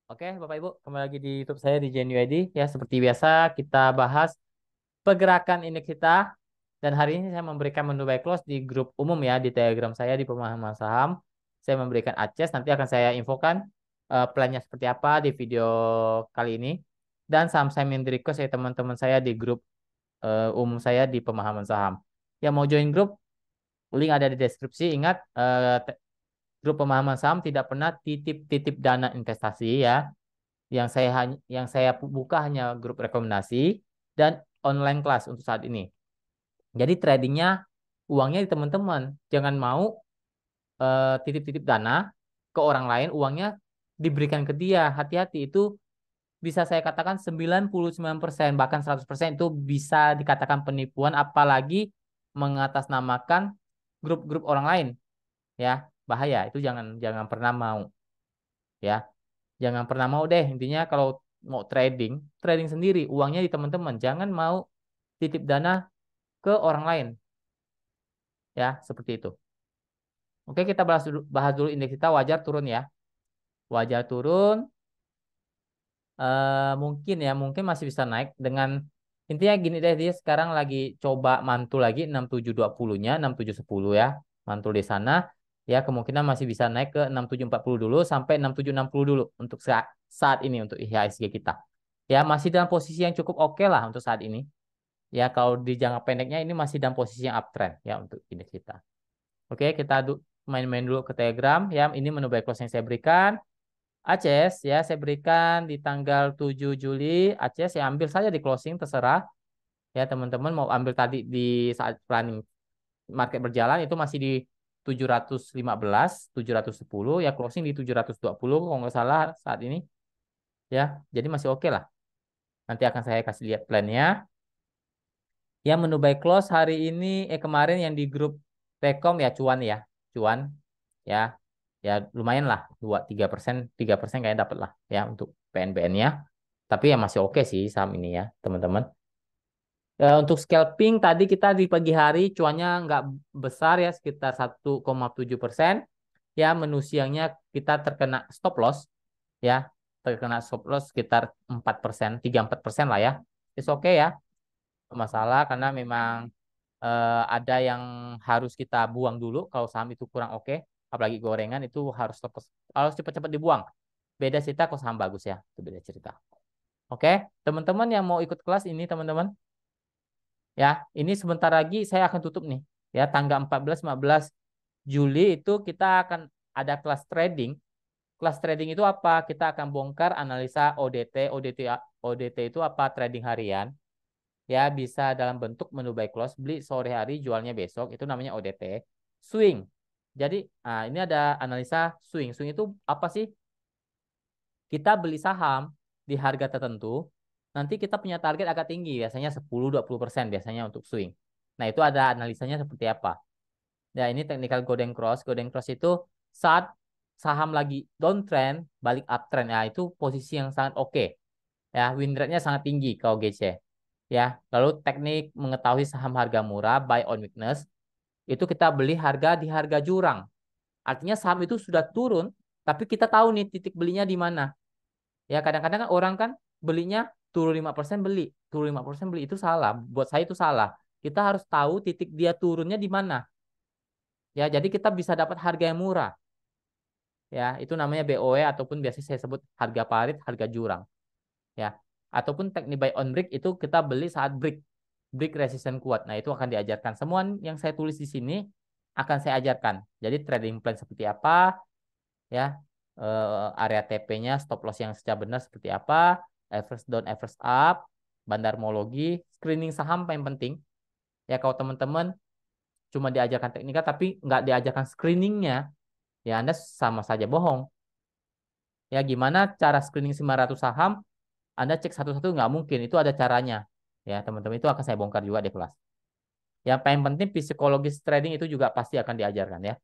Oke, Bapak Ibu, kembali lagi di YouTube saya di JNUID. Ya, seperti biasa kita bahas pergerakan indeks kita. Dan hari ini saya memberikan menu buy close di grup umum ya, di Telegram saya di pemahaman saham. Saya memberikan akses, nanti akan saya infokan plannya seperti apa di video kali ini. Dan saham-saham yang di request ya teman-teman saya di grup umum saya di pemahaman saham. Yang mau join grup, link ada di deskripsi. Ingat, grup pemahaman saham tidak pernah titip-titip dana investasi ya. Yang saya buka hanya grup rekomendasi dan online kelas untuk saat ini. Jadi tradingnya uangnya di teman-teman. Jangan mau titip-titip dana ke orang lain, uangnya diberikan ke dia. Hati-hati, itu bisa saya katakan 99% bahkan 100% itu bisa dikatakan penipuan, apalagi mengatasnamakan grup-grup orang lain ya. Bahaya, itu jangan jangan pernah mau ya. Jangan pernah mau deh, intinya kalau mau trading, trading sendiri, uangnya di teman-teman. Jangan mau titip dana ke orang lain, ya, seperti itu. Oke, kita bahas dulu indeks kita wajar turun ya. Wajar turun, mungkin ya, mungkin masih bisa naik dengan intinya gini deh, dia sekarang lagi coba mantul lagi 6720-nya, 6710 ya. Mantul di sana, ya kemungkinan masih bisa naik ke 6740 dulu sampai 6760 dulu untuk saat ini untuk IHSG kita. Ya, masih dalam posisi yang cukup oke lah untuk saat ini. Ya, kalau di jangka pendeknya ini masih dalam posisi yang uptrend ya untuk indeks kita. Oke, kita main-main dulu ke Telegram ya. Ini menu buy close yang saya berikan. Aces ya, saya berikan di tanggal 7 Juli. Aces saya ambil saja di closing terserah. Ya, teman-teman mau ambil tadi di saat planning market berjalan itu masih di 715, 710 ya, closing di 720 kalau nggak salah saat ini ya. Jadi masih oke lah. Nanti akan saya kasih lihat plannya. Ya, menu buy close hari ini kemarin yang di grup Rekom ya, cuan ya. Cuan ya. Ya lumayan lah, 2-3%, 3% kayaknya dapat lah ya untuk PNBN-nya. Tapi ya masih oke sih saham ini ya, teman-teman. Untuk scalping tadi kita di pagi hari cuannya nggak besar ya, sekitar 1,7%. Ya, menu siangnya kita terkena stop loss ya. Terkena stop loss sekitar 4%, 3-4% lah ya. It's oke ya. Masalah karena memang ada yang harus kita buang dulu kalau saham itu kurang oke, apalagi gorengan itu harus cepat-cepat dibuang. Beda cerita kalau saham bagus ya, itu beda cerita. Oke, teman-teman yang mau ikut kelas ini teman-teman, ya ini sebentar lagi saya akan tutup nih. Ya, tanggal 14-15 Juli itu kita akan ada kelas trading. Kelas trading itu apa? Kita akan bongkar analisa ODT. ODT itu apa? Trading harian. Ya, bisa dalam bentuk menu buy close, beli sore hari, jualnya besok, itu namanya ODT. Swing. Jadi, ini ada analisa swing. Swing itu apa sih? Kita beli saham di harga tertentu, nanti kita punya target agak tinggi, biasanya 10-20% biasanya untuk swing. Nah, itu ada analisanya seperti apa. Ya, ini technical golden cross. Golden cross itu saat saham lagi downtrend, balik uptrend. Ya, itu posisi yang sangat oke. Ya, win rate-nya sangat tinggi kalau GC. Ya, lalu teknik mengetahui saham harga murah, buy on weakness, itu kita beli harga di harga jurang. Artinya saham itu sudah turun, tapi kita tahu nih titik belinya di mana. Ya, kadang-kadang kan orang kan belinya turun 5% beli, turun 5% beli, itu salah. Buat saya itu salah. Kita harus tahu titik dia turunnya di mana. Ya, jadi kita bisa dapat harga yang murah. Ya, itu namanya BOE ataupun biasa saya sebut harga parit, harga jurang. Ya, ataupun teknik buy on break itu kita beli saat break resistance kuat. Nah, itu akan diajarkan. Semua yang saya tulis di sini akan saya ajarkan. Jadi trading plan seperti apa, ya, area TP-nya, stop loss yang secara benar seperti apa, average down, average up, bandarmologi, screening saham paling penting. Ya, kalau teman-teman cuma diajarkan teknika tapi nggak diajarkan screeningnya, ya Anda sama saja bohong. Ya, gimana cara screening 500 saham? Anda cek satu-satu nggak mungkin, itu ada caranya. Ya, teman-teman, itu akan saya bongkar juga di kelas. Yang paling penting psikologis trading itu juga pasti akan diajarkan ya.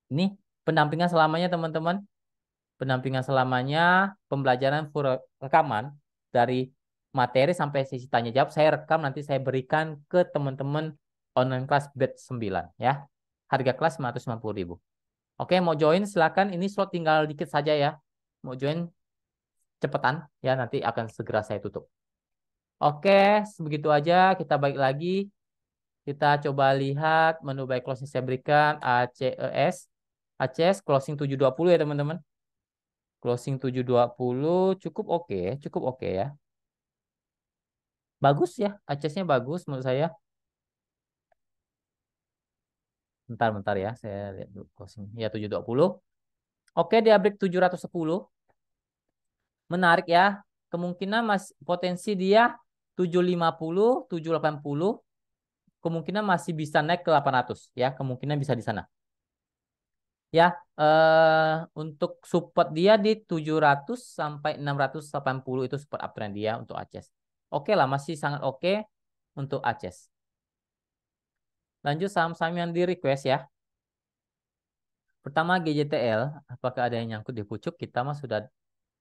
Ini pendampingan selamanya teman-teman. Pendampingan selamanya, pembelajaran full rekaman dari materi sampai sesi tanya jawab. Saya rekam nanti saya berikan ke teman-teman online kelas batch 9 ya. Harga kelas 950.000. Oke, mau join silakan. Ini slot tinggal dikit saja ya. mau join cepetan ya, nanti akan segera saya tutup. Oke, sebegitu aja. Kita balik lagi. Kita coba lihat menu buy close yang saya berikan ACES. ACES closing 720 ya teman-teman. Closing 720 cukup oke ya. Bagus ya, ACES-nya bagus menurut saya. Bentar ya, saya lihat dulu closing. Ya 720. Oke, dia break 710. Menarik ya. Kemungkinan potensi dia 750, 780. Kemungkinan masih bisa naik ke 800 ya. Kemungkinan bisa di sana. Ya, untuk support dia di 700 sampai 680 itu support uptrend dia untuk ACES. Oke lah, masih sangat oke untuk ACES. Lanjut saham-saham yang di request ya. Pertama GJTL, apakah ada yang nyangkut di pucuk? Kita mah sudah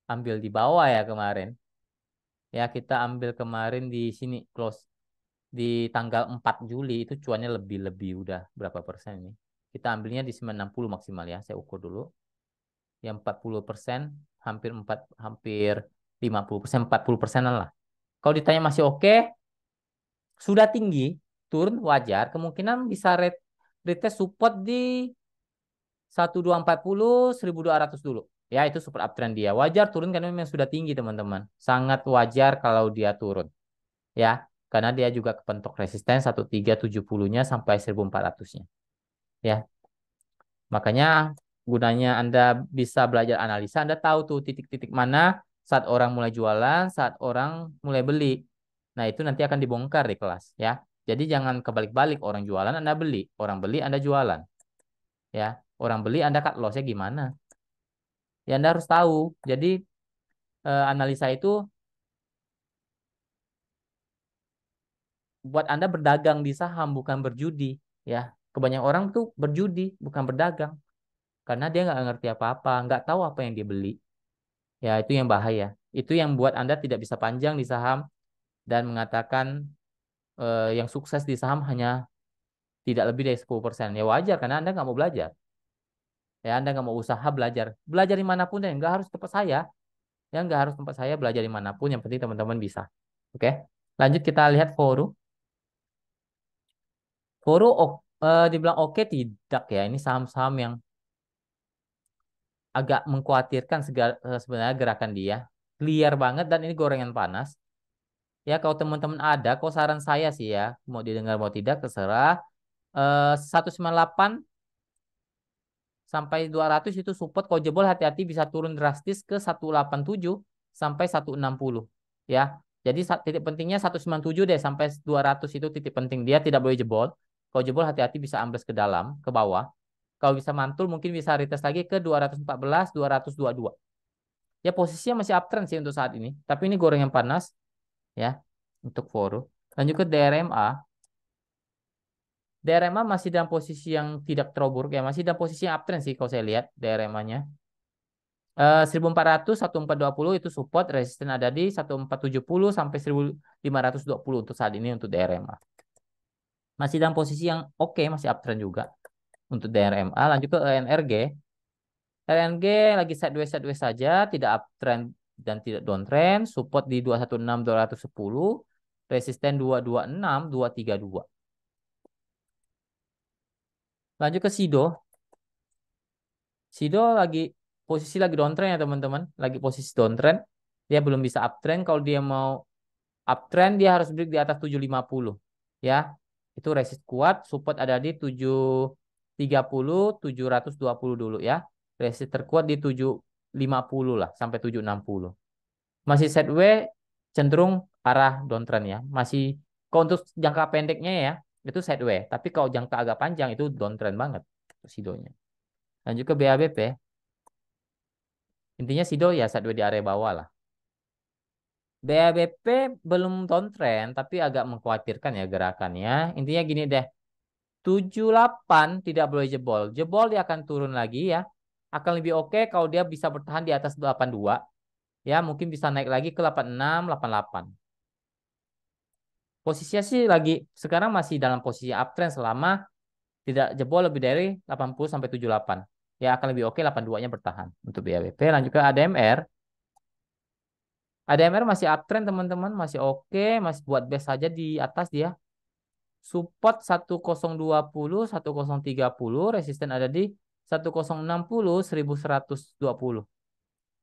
ambil di bawah ya kemarin. Ya, kita ambil kemarin di sini close di tanggal 4 Juli itu cuannya lebih-lebih udah berapa persen ini? Kita ambilnya di 960 maksimal ya. Saya ukur dulu. Yang 40%, hampir 50%, 40%-an lah. Kalau ditanya masih oke, sudah tinggi, turun wajar, kemungkinan bisa retest support di 1240, 1200 dulu. Ya, itu super uptrend dia. Wajar turun karena memang sudah tinggi, teman-teman. Sangat wajar kalau dia turun. Ya, karena dia juga kepentok resisten 1370-nya sampai 1400-nya. Ya, makanya gunanya Anda bisa belajar analisa, Anda tahu tuh titik-titik mana saat orang mulai jualan, saat orang mulai beli. Nah, itu nanti akan dibongkar di kelas ya. Jadi jangan kebalik-balik, orang jualan Anda beli, orang beli Anda jualan. Ya, orang beli Anda cut loss-nya gimana? Ya, Anda harus tahu. Jadi analisa itu buat Anda berdagang di saham bukan berjudi ya. Kebanyakan orang tuh berjudi bukan berdagang karena dia nggak ngerti apa-apa, nggak tahu apa yang dia beli. Ya, itu yang bahaya. Itu yang buat Anda tidak bisa panjang di saham dan mengatakan yang sukses di saham hanya tidak lebih dari 10%. Ya wajar karena Anda nggak mau belajar. Ya, Anda nggak mau usaha belajar. Belajar dimanapun ya, nggak harus tempat saya. Ya, nggak harus tempat saya belajar dimanapun. Yang penting teman-teman bisa. Oke, lanjut kita lihat Foro. Foro dibilang oke tidak ya. Ini saham-saham yang agak mengkhawatirkan sebenarnya gerakan dia. Liar banget dan ini gorengan panas. Ya, kalau teman-teman ada, kok saran saya sih ya, mau didengar mau tidak terserah. 198 sampai 200 itu support, kalau jebol hati-hati bisa turun drastis ke 187 sampai 160 ya. Jadi titik pentingnya 197 deh sampai 200 itu titik penting dia tidak boleh jebol. Kalau jebol hati-hati bisa ambles ke dalam, ke bawah. Kalau bisa mantul mungkin bisa retest lagi ke 214, 222. Ya posisinya masih uptrend sih untuk saat ini. Tapi ini goreng yang panas ya untuk Foro. Lanjut ke DRMA. DRMA masih dalam posisi yang tidak terlalu buruk ya. Masih dalam posisi yang uptrend sih kalau saya lihat DRMA-nya. 1400, 1420 itu support. Resisten ada di 1470 sampai 1520 untuk saat ini untuk DRMA. Masih dalam posisi yang oke, masih uptrend juga untuk DRMA. Lanjut ke ENRG. ENRG lagi sideways saja, tidak uptrend dan tidak downtrend. Support di 216, 210. Resisten 226, 232. Lanjut ke Sido. Sido posisi lagi downtrend ya teman-teman. Lagi posisi downtrend. Dia belum bisa uptrend. Kalau dia mau uptrend dia harus break di atas 750. Ya. Itu resist kuat. Support ada di 730, 720 dulu ya. Resist terkuat di 750 lah. Sampai 760. Masih sideways cenderung arah downtrend ya. Masih kalau untuk jangka pendeknya ya. Itu sideways. Tapi kalau jangka agak panjang itu downtrend banget. Sidonya. Lanjut ke BABP. Intinya Sido ya sideways di area bawah lah. BABP belum downtrend tapi agak mengkhawatirkan ya gerakannya. Intinya gini deh. 78 tidak boleh jebol. Jebol dia akan turun lagi ya. Akan lebih oke kalau dia bisa bertahan di atas 82. Ya, mungkin bisa naik lagi ke 86, 88. Posisinya sih lagi sekarang masih dalam posisi uptrend selama tidak jebol lebih dari 80 sampai 78. ya akan lebih oke 82-nya bertahan untuk BAWP. Lanjut ke ADMR. ADMR masih uptrend teman-teman, masih oke, masih buat best saja di atas dia. Support 1020, 1030, resisten ada di 1060, 1120.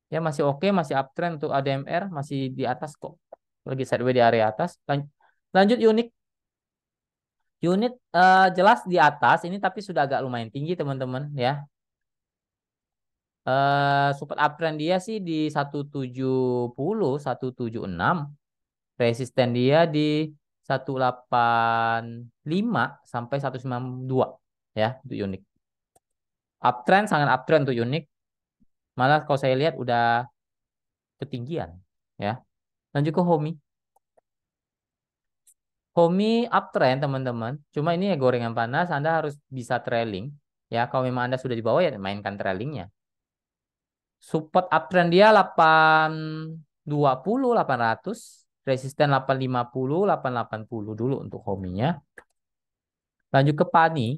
Ya masih oke, masih uptrend untuk ADMR, masih di atas kok. Lagi sideways di area atas. Lanjut unit. Unit jelas di atas ini tapi sudah agak lumayan tinggi teman-teman ya. Support uptrend dia sih di 170, 176. Resisten dia di 185 sampai 192 ya untuk unit. Uptrend sangat uptrend untuk unit. Malah kalau saya lihat udah ketinggian ya. Lanjut ke Homi. Homi uptrend teman-teman. Cuma ini ya gorengan panas. Anda harus bisa trailing. Ya, kalau memang Anda sudah di bawah ya mainkan trailingnya. Support uptrend dia 820, 800. Resisten 850, 880 dulu untuk Hominya. Lanjut ke Pani.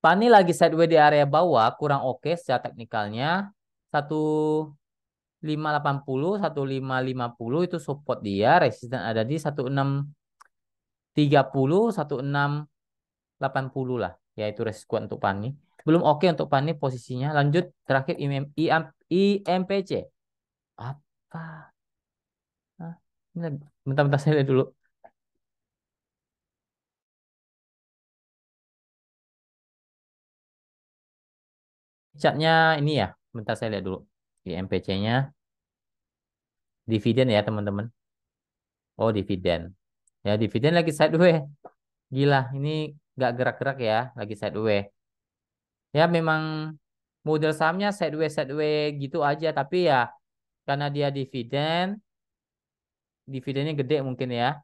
Pani lagi sideways di area bawah, kurang oke secara teknikalnya. 1580, 1550 itu support dia. Resisten ada di 1630, 1680 lah. Yaitu resisten untuk Pani. Belum oke untuk Pani posisinya. Lanjut terakhir IMPC. Apa? Hah? Bentar-bentar saya lihat dulu. Catnya ini ya. Bentar saya lihat dulu. IMPC-nya. Dividen ya teman-teman. Oh dividen. Ya dividen lagi sideways. Gila, ini nggak gerak-gerak ya, lagi sideways. Ya memang model sahamnya sideways sideways gitu aja, tapi ya karena dia dividen, dividennya gede mungkin ya.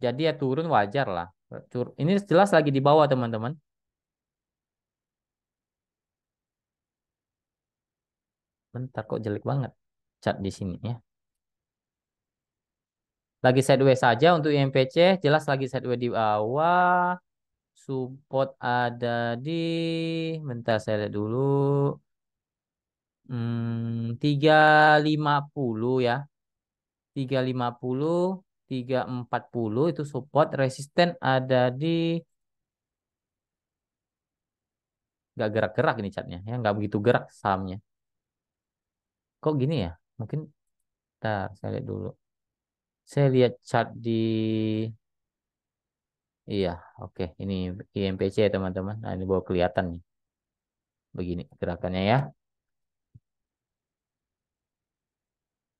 Jadi ya turun wajar lah. Ini jelas lagi di bawah teman-teman. Bentar kok jelek banget cat di sini ya. Lagi sideways saja untuk IMPC, jelas lagi sideways di bawah. Support ada di, bentar saya lihat dulu. 350 ya. 350, 340 itu support. Resisten ada di, nggak gerak-gerak ini catnya ya, nggak begitu gerak sahamnya. Kok gini ya? Mungkin, ntar saya lihat dulu. Saya lihat chart di, iya, oke, ini IMPC ya teman-teman. Nah ini baru kelihatan nih, begini gerakannya ya.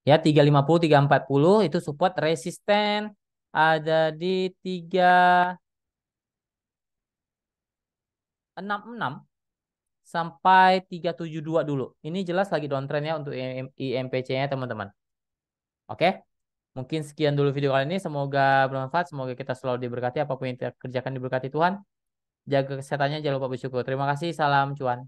Ya 350, 340 itu support. Resisten ada di 366 sampai 372 dulu. Ini jelas lagi downtrend ya untuk IMPC-nya teman-teman. Oke, mungkin sekian dulu video kali ini. Semoga bermanfaat. Semoga kita selalu diberkati. Apapun yang kita kerjakan diberkati Tuhan. Jaga kesehatannya, jangan lupa bersyukur. Terima kasih. Salam cuan.